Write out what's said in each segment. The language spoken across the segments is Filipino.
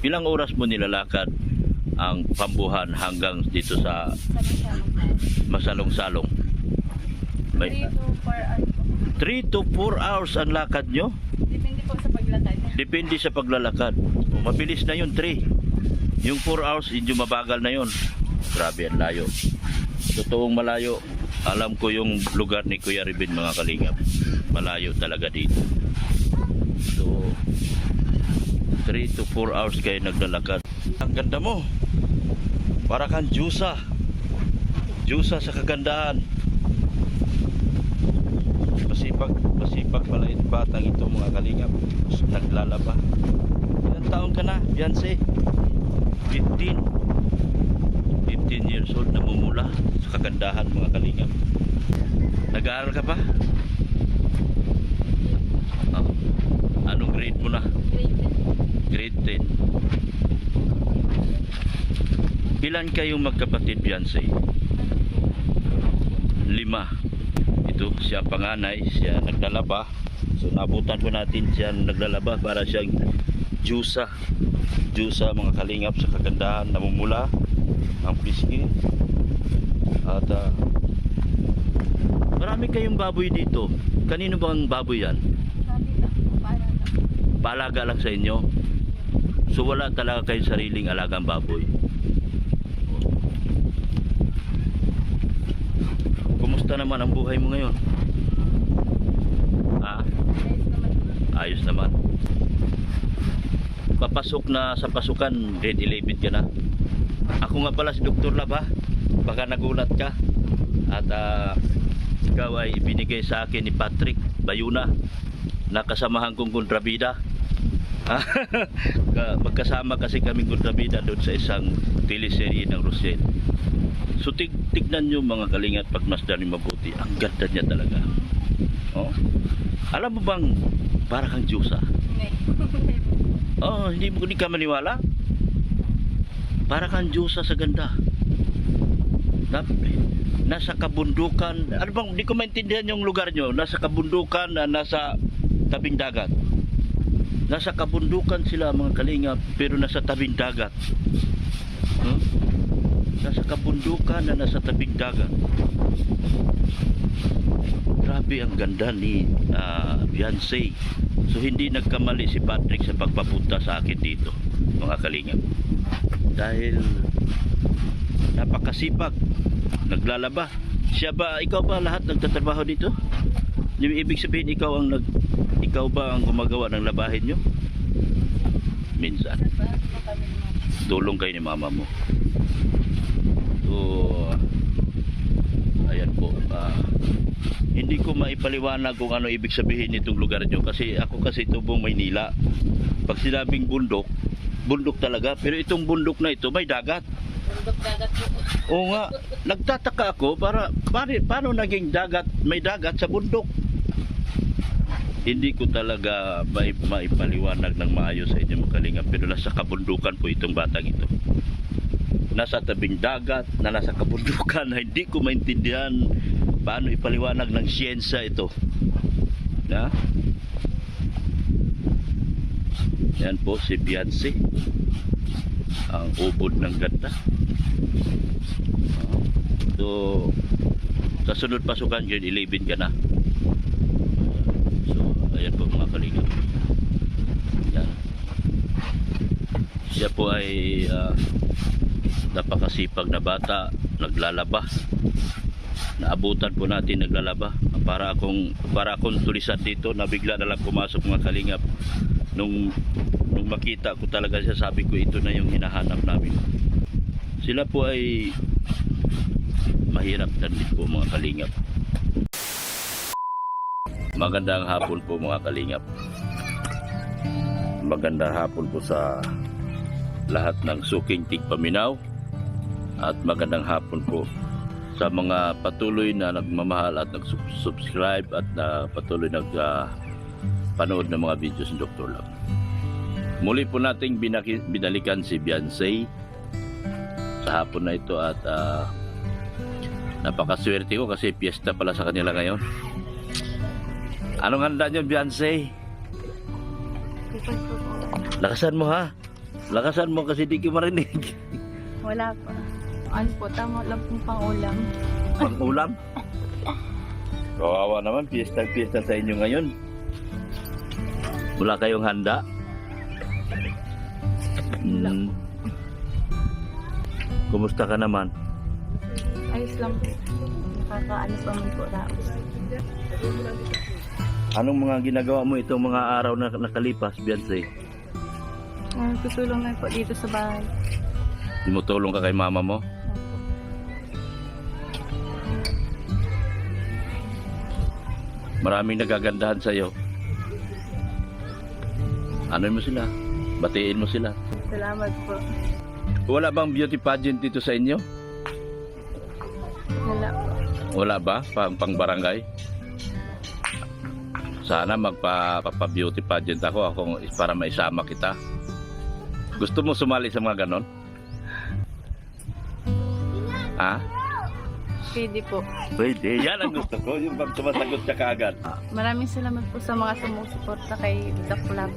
Ilang oras mo nilalakad ang Pambuhan hanggang dito sa Masalong-Salong? 3 to 4 hours ang lakad nyo? Depende po sa paglatad. Depende sa paglalakad. Mabilis na yun, 3. Yung 4 hours, hindi mabagal na yun. Grabe, ang layo. Totoong malayo. Alam ko yung lugar ni Kuya Rebin, mga kalingap. Malayo talaga dito. So, 3 to 4 hours kayo naglalakad. Ang ganda mo. Para kang Diyosa. Diyosa sa kagandahan. Masipag pala yung batang ito, mga kalingap. Naglalaba. Ilang taon ka na, Beyonce? 15 years old, namumula sa kagandahan, mga kalingap. Nag-aaral ka pa? Oh. Anong grade mo na? Grade 10. Ilan kayong magkapatid, Beyonce? 5. Ito, siya panganay, siya naglalaba. So nabutan ko natin siya naglalaba para siyang Diyosa. Diyosa, mga kalingap, sa kagandahan, namumula ang pisngi. At marami kayong baboy dito. Kanino bang baboy yan? Paalaga lang sa inyo. So wala talaga kayong sariling alagang baboy. Kumusta naman ang buhay mo ngayon? Ayos naman. Papasok na sa pasukan, grade 11 ka na. Ako nga pala si Dr. Lab, ha? Baka nagulat ka. At ikaw ay binigay sa akin ni Patrick Bayuna, na kasamahan kong kontrabida. Magkasama kasi kami kontrabida doon sa isang teleserye ng Rosel. So tignan nyo, mga kalingat, pagmasdan nyo mabuti. Ang ganda niya talaga. Oh? Alam mo bang para kang Diyosa? Oh, hindi ka maniwala? Para kang Diyosa sa ganda. Nasa kabundukan. Ano bang, hindi ko maintindihan yung lugar nyo. Nasa kabundukan na nasa tabing dagat. Nasa kabundukan sila, mga kalingap, pero nasa tabing dagat. Nasa kabundukan na nasa tabing dagat. Grabe ang ganda ni Beyonce. So hindi nagkamali si Patrick sa pagpapunta sa akin dito, mga kalingap. Dahil napakasipag, naglalaba. Siya ba, ikaw ba lahat nagtatrabaho dito? Yung ibig sabihin, ikaw ba ang gumagawa ng labahin nyo? Minsan. Tulong kayo ni mama mo. So, ayan po. Hindi ko maipaliwanag kung ano ibig sabihin nitong lugar nyo. Kasi ako kasi tubong Maynila. Pag sinabing bundok, bundok talaga. Pero itong bundok na ito, may dagat. Bundok dagat po. Oo nga. Nagtataka ako, paano naging dagat, may dagat sa bundok? Hindi ko talaga maipaliwanag ng maayos sa inyo, mga kalingap. Pero nasa kabundukan po itong batang ito. Nasa tabing dagat, na nasa kabundukan, na hindi ko maintindihan paano ipaliwanag ng siyensya ito. Na? Yan po si Beyonce. Ang ubod ng ganda. So, sa sunod pasukan, grade 11 ka na. Ayan po, mga kalingap. Yan. Siya po ay napakasipag na bata, naglalaba. Naabutan po natin naglalaba. Para akong tulisan dito, nabigla na lang pumasok, mga kalingap. Nung makita ko talaga siya, sabi ko ito na yung hinahanap namin. Sila po ay mahirap din po, mga kalingap. Magandang hapon po, mga kalingap. Magandang hapon po sa lahat ng suking tigpaminaw. At magandang hapon po sa mga patuloy na nagmamahal at nag-subscribe at patuloy nagpanood ng mga videos ni Dr. Lab. Muli po nating binalikan si Beyonce sa hapon na ito at napakaswerte ko kasi piyesta pala sa kanila ngayon. Anong handa niyo, Beyonce? Lakasan mo, ha? Lakasan mo kasi di ko marinig. Wala po. Ano po, tama lang pong pang-ulam. Pang-ulam. Kawawa naman, piyesta sa inyo ngayon. Wala kayong handa? Kumusta ka naman? Ayos lang po. Nakakaano pa man po raos. Anong mga ginagawa mo itong mga araw na nakalipas, Beyonce? Tutulong na po dito sa bahay. Tumutulong ka kay mama mo? Maraming nagagandahan sa'yo. Ano mo sila? Batiin mo sila. Salamat po. Wala bang beauty pageant dito sa inyo? Wala po. Wala ba? Pang barangay? Sana magpa-beauty pageant ako para maisama kita. Gusto mo sumali sa mga ganon? Ha? Pwede po. Pwede. Yan ang gusto ko. Yung pag sumasagot siya kaagad. Maraming salamat po sa mga sumusuporta kay The Club.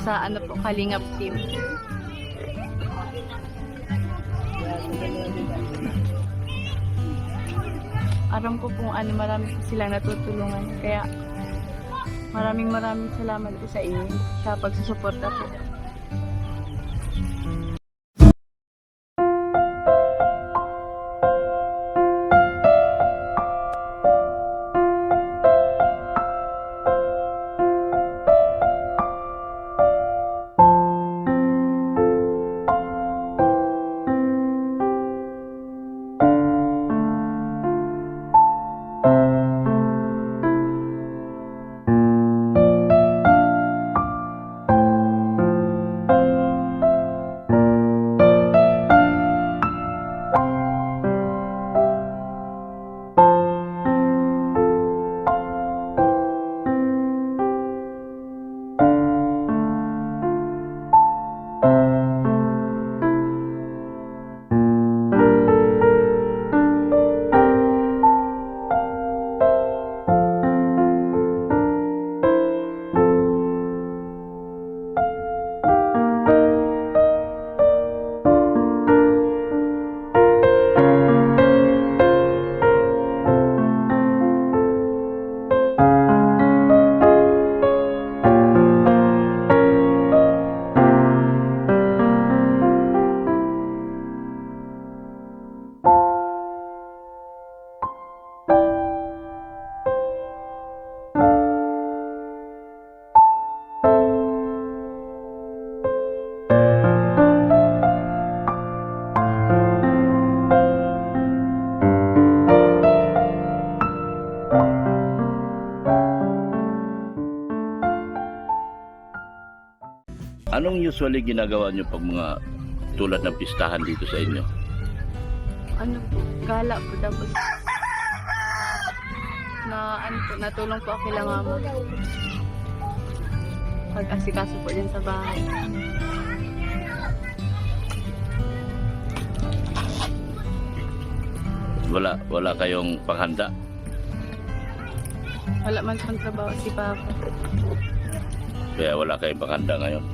Sa ano po, Kalingap Team. Aram ko kung ano, marami po silang natutulungan. Kaya maraming salamat po sa inyo sa pagsusuporta po. Anong usually ginagawa nyo pag mga tulad ng pistahan dito sa inyo? Ano po, gala po tapos na ano po, natulong po ako kay mama. Pag-asikaso po din sa bahay. Wala kayong panghanda? Wala man pang trabaho si Papa. Kaya wala kayong panghanda ngayon?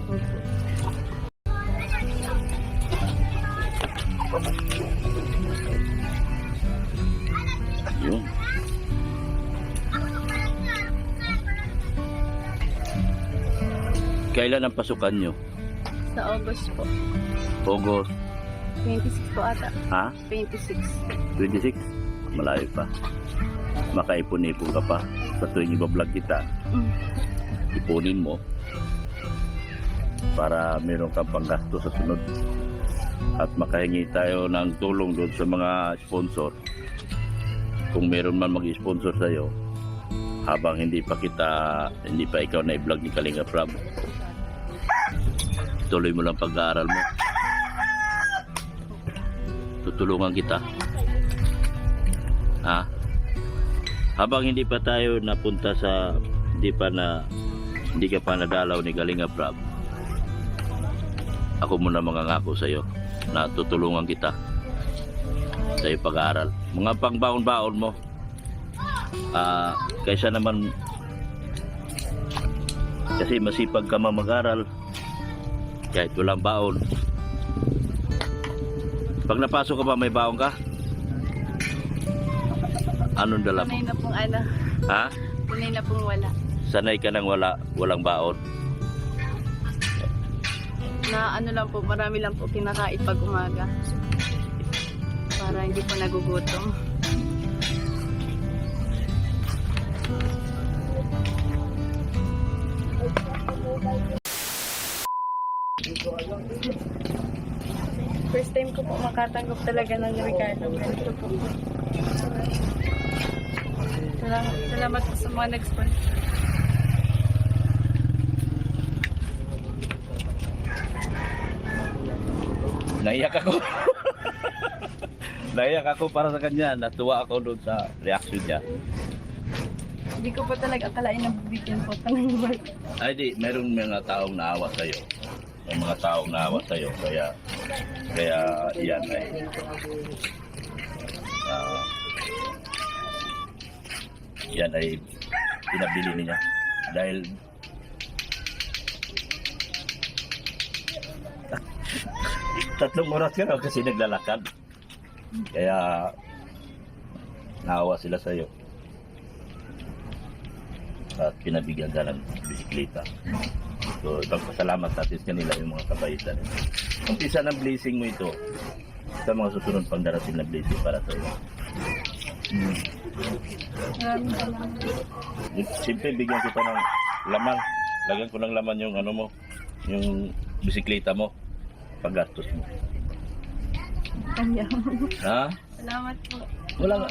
Yun. Kailan ang pasukan nyo? Sa August po. August? 26 po ata. Ha? 26. 26? Malayo pa. Makaipon-ipon ka pa sa tuwing ibablog kita. Ipunin mo para meron kang panggasto sa sunod. At makahingi tayo ng tulong doon sa mga sponsor. Kung meron man mag-sponsor sa'yo, habang hindi pa ikaw na i-vlog ni Kalinga Prab, tuloy mo lang pag-aaral mo. Tutulungan kita. Ha? Habang hindi pa tayo napunta sa hindi ka pa nadalaw ni Kalinga Prab, ako muna mangangako sa iyo na tutulungan kita sa iyong pag-aaral. Mga pangbaon-baon mo. Kaysa naman kasi masipag ka mag-aral, Kahit walang baon. Pag napasok ka ba, may baon ka? Anong dala mo? Tunay na pong ano, Ha? tunay na pong wala. Sanay ka nang walang baon. Na ano lang po, marami lang po kinakain pag umaga. Para hindi po nagugutom. First time ko po makatanggap talaga ng regalo. Ganito po. Salamat po sa mga nag-sponsor. Naiyak ako. Naiyak ako para sa kanya. Natuwa ako doon sa reaction niya. Hindi ko pa talaga akalain na bibigyan po ito ng work. Ay di, meron mga taong naawa sa'yo. May mga taong naawa sa'yo. Kaya yan ay yan ay pinabili niya. Dahil tatlong oras ka raw kasi naglalakad. Kaya naawa sila sa'yo. At pinabigyan ka ng bisikleta. So, ipagpasalamat natin sa kanila yung mga kabaitan. Umpisa ng blessing mo ito sa mga susunod pang darating na blessing para sa iyo. Maraming salamat. Siyempre, bigyan kita ng laman. Lagyan ko ng laman yung ano mo, yung bisikleta mo, paggastos mo. Kanya. Ha? Salamat po. Wala.